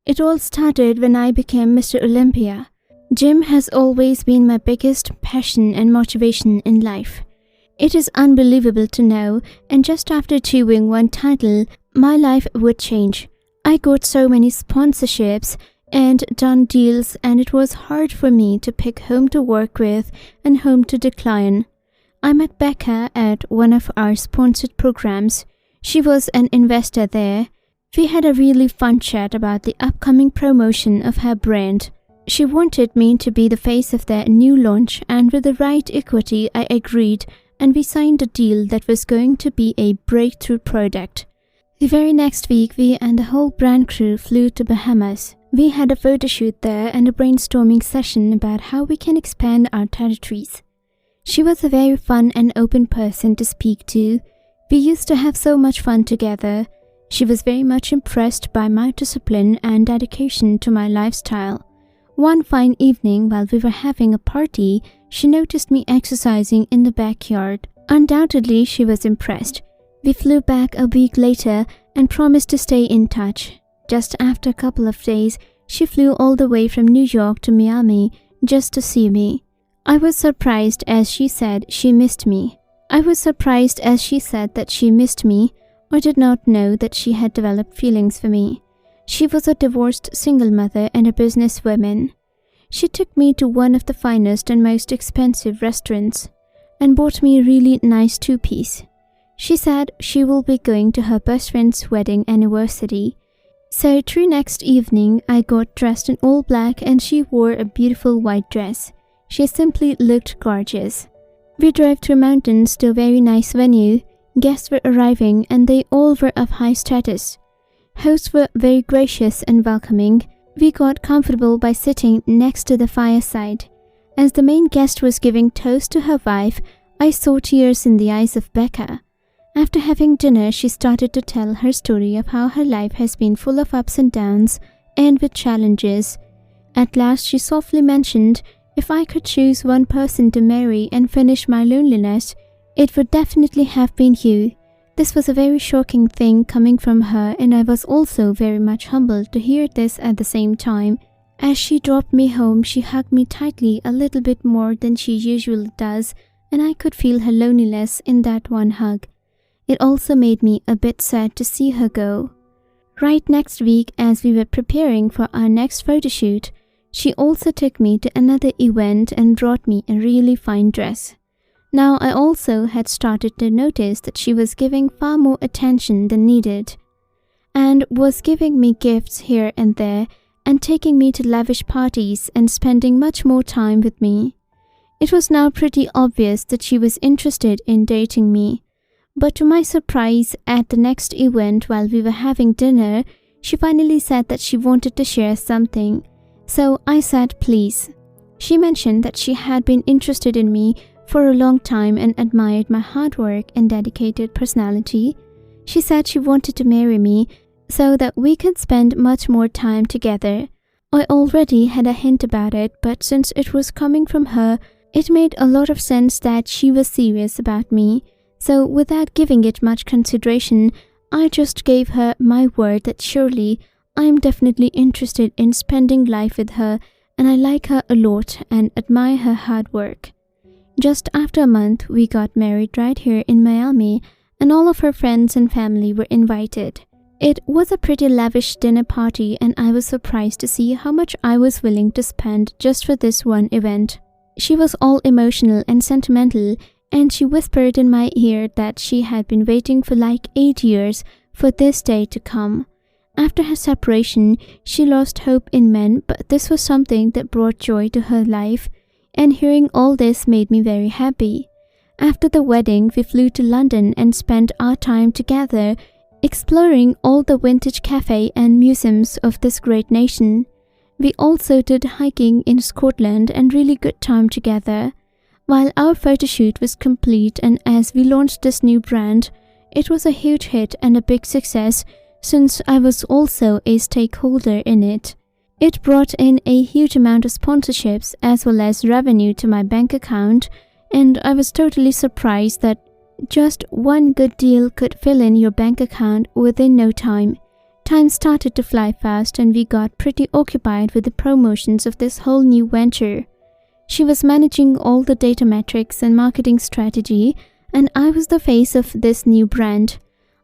It all started when I became Mr. Olympia. Gym has always been my biggest passion and motivation in life. It is unbelievable to know, and just after achieving one title, my life would change. I got so many sponsorships and done deals, and it was hard for me to pick whom to work with and whom to decline. I met Becca at one of our sponsored programs. She was an investor there. We had a really fun chat about the upcoming promotion of her brand. She wanted me to be the face of their new launch, and with the right equity I agreed, and we signed a deal that was going to be a breakthrough product. The very next week, we and the whole brand crew flew to Bahamas. We had a photo shoot there and a brainstorming session about how we can expand our territories. She was a very fun and open person to speak to. We used to have so much fun together. She was very much impressed by my discipline and dedication to my lifestyle. One fine evening, while we were having a party, she noticed me exercising in the backyard. Undoubtedly, she was impressed. We flew back a week later and promised to stay in touch. Just after a couple of days, she flew all the way from New York to Miami just to see me. I was surprised as she said she missed me. I did not know that she had developed feelings for me. She was a divorced single mother and a businesswoman. She took me to one of the finest and most expensive restaurants and bought me a really nice two-piece. She said she will be going to her best friend's wedding anniversary. So through next evening, I got dressed in all black and she wore a beautiful white dress. She simply looked gorgeous. We drove through mountains to a very nice venue. Guests were arriving and they all were of high status. Hosts were very gracious and welcoming. We got comfortable by sitting next to the fireside. As the main guest was giving toast to her wife, I saw tears in the eyes of Becca. After having dinner, she started to tell her story of how her life has been full of ups and downs and with challenges. At last, she softly mentioned, if I could choose one person to marry and finish my loneliness, it would definitely have been you. This was a very shocking thing coming from her, and I was also very much humbled to hear this at the same time. As she dropped me home, she hugged me tightly a little bit more than she usually does, and I could feel her loneliness in that one hug. It also made me a bit sad to see her go. Right next week, as we were preparing for our next photo shoot, she also took me to another event and brought me a really fine dress. Now, I also had started to notice that she was giving far more attention than needed, and was giving me gifts here and there, and taking me to lavish parties and spending much more time with me. It was now pretty obvious that she was interested in dating me. But to my surprise, at the next event while we were having dinner, she finally said that she wanted to share something. So I said please. She mentioned that she had been interested in me for a long time and admired my hard work and dedicated personality. She said she wanted to marry me so that we could spend much more time together. I already had a hint about it, but since it was coming from her, it made a lot of sense that she was serious about me. So without giving it much consideration, I just gave her my word that surely I am definitely interested in spending life with her, and I like her a lot and admire her hard work. Just after a month, we got married right here in Miami, and all of her friends and family were invited. It was a pretty lavish dinner party, and I was surprised to see how much I was willing to spend just for this one event. She was all emotional and sentimental, and she whispered in my ear that she had been waiting for like 8 years for this day to come. After her separation, she lost hope in men, but this was something that brought joy to her life, and hearing all this made me very happy. After the wedding, we flew to London and spent our time together, exploring all the vintage cafe and museums of this great nation. We also did hiking in Scotland and really good time together. While our photo shoot was complete and as we launched this new brand, it was a huge hit and a big success since I was also a stakeholder in it. It brought in a huge amount of sponsorships as well as revenue to my bank account, and I was totally surprised that just one good deal could fill in your bank account within no time. Time started to fly fast and we got pretty occupied with the promotions of this whole new venture. She was managing all the data metrics and marketing strategy, and I was the face of this new brand.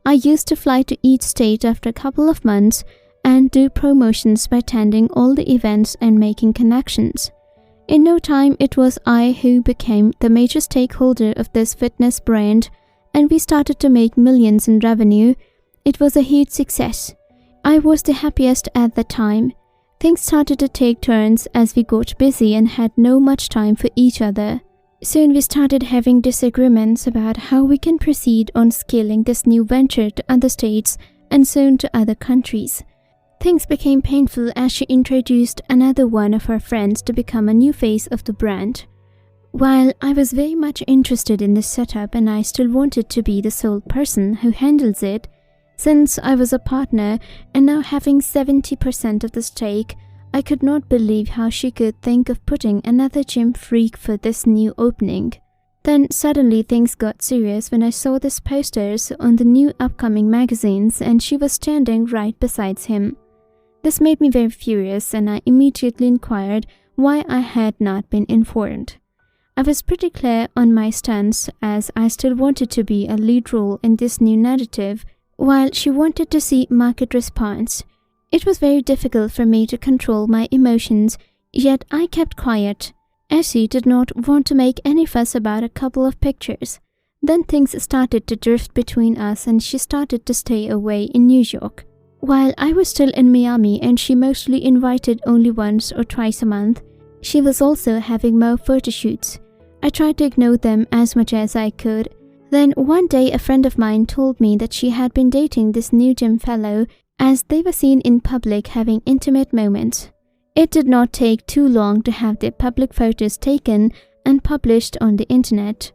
I used to fly to each state after a couple of months and do promotions by attending all the events and making connections. In no time, it was I who became the major stakeholder of this fitness brand, and we started to make millions in revenue. It was a huge success. I was the happiest at the time. Things started to take turns as we got busy and had no much time for each other. Soon we started having disagreements about how we can proceed on scaling this new venture to other states and soon to other countries. Things became painful as she introduced another one of her friends to become a new face of the brand. While I was very much interested in this setup and I still wanted to be the sole person who handles it, since I was a partner and now having 70% of the stake, I could not believe how she could think of putting another gym freak for this new opening. Then suddenly things got serious when I saw these posters on the new upcoming magazines and she was standing right beside him. This made me very furious and I immediately inquired why I had not been informed. I was pretty clear on my stance as I still wanted to be a lead role in this new narrative, while she wanted to see market response. It was very difficult for me to control my emotions, yet I kept quiet. Essie did not want to make any fuss about a couple of pictures. Then things started to drift between us and she started to stay away in New York, while I was still in Miami and she mostly invited only once or twice a month. She was also having more photo shoots. I tried to ignore them as much as I could. Then one day a friend of mine told me that she had been dating this new gym fellow as they were seen in public having intimate moments. It did not take too long to have their public photos taken and published on the internet.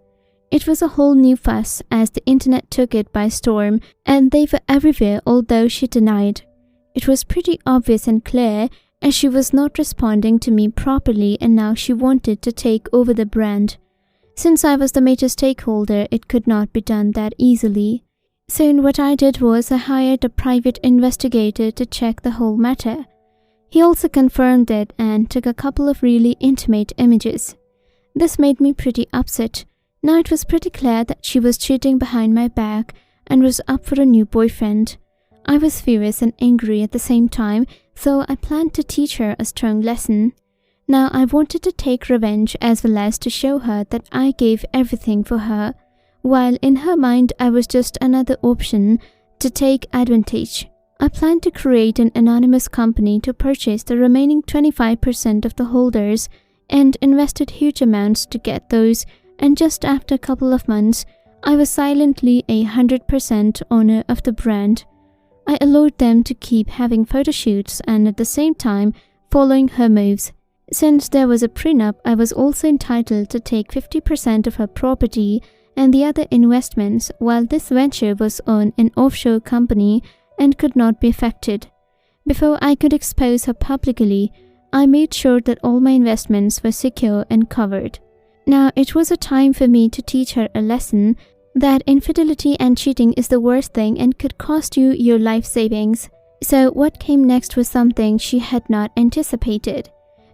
It was a whole new fuss as the internet took it by storm and they were everywhere, although she denied. It was pretty obvious and clear as she was not responding to me properly and now she wanted to take over the brand. Since I was the major stakeholder, it could not be done that easily. Soon what I did was I hired a private investigator to check the whole matter. He also confirmed it and took a couple of really intimate images. This made me pretty upset. Now it was pretty clear that she was cheating behind my back and was up for a new boyfriend. I was furious and angry at the same time, so I planned to teach her a strong lesson. Now I wanted to take revenge as well as to show her that I gave everything for her, while in her mind I was just another option to take advantage. I planned to create an anonymous company to purchase the remaining 25% of the holders and invested huge amounts to get those, and just after a couple of months, I was silently 100% owner of the brand. I allowed them to keep having photo shoots and at the same time following her moves. Since there was a prenup, I was also entitled to take 50% of her property and the other investments, while this venture was on an offshore company and could not be affected. Before I could expose her publicly, I made sure that all my investments were secure and covered. Now it was a time for me to teach her a lesson that infidelity and cheating is the worst thing and could cost you your life savings. So what came next was something she had not anticipated.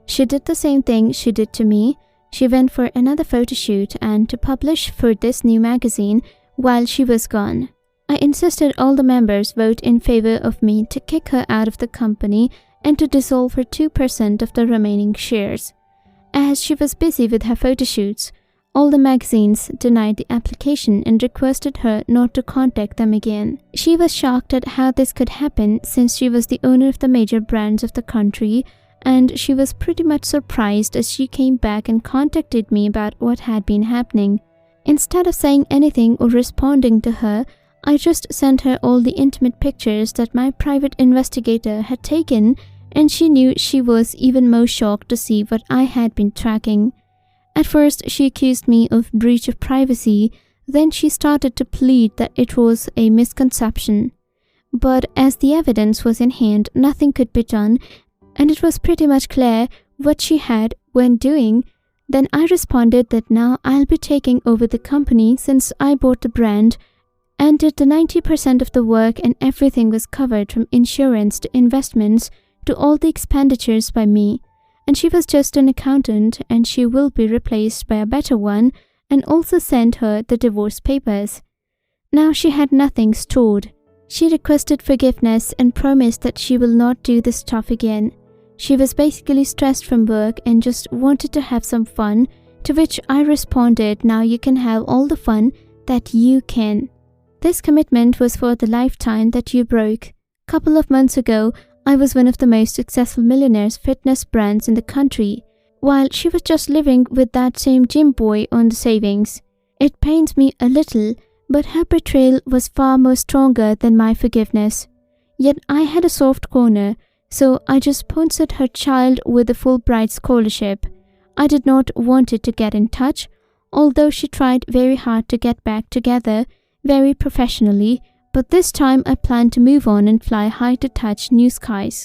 She did the same thing she did to me. She went for another photo shoot and to publish for this new magazine while she was gone. I insisted all the members vote in favor of me to kick her out of the company and to dissolve her 2% of the remaining shares. As she was busy with her photo shoots, all the magazines denied the application and requested her not to contact them again. She was shocked at how this could happen since she was the owner of the major brands of the country, and she was pretty much surprised as she came back and contacted me about what had been happening. Instead of saying anything or responding to her, I just sent her all the intimate pictures that my private investigator had taken, and she knew she was even more shocked to see what I had been tracking. At first, she accused me of breach of privacy, then she started to plead that it was a misconception. But as the evidence was in hand, nothing could be done, and it was pretty much clear what she had when doing. Then I responded that now I'll be taking over the company since I bought the brand, and did the 90% of the work, and everything was covered from insurance to investments to all the expenditures by me. And she was just an accountant, and she will be replaced by a better one, and also sent her the divorce papers. Now she had nothing stored. She requested forgiveness and promised that she will not do this stuff again. She was basically stressed from work and just wanted to have some fun, to which I responded, now you can have all the fun that you can. This commitment was for the lifetime that you broke. Couple of months ago, I was one of the most successful millionaires fitness brands in the country, while she was just living with that same gym boy on the savings. It pains me a little, but her betrayal was far more stronger than my forgiveness. Yet I had a soft corner, so I just sponsored her child with a Fulbright scholarship. I did not want her to get in touch, although she tried very hard to get back together, very professionally, but this time I plan to move on and fly high to touch new skies.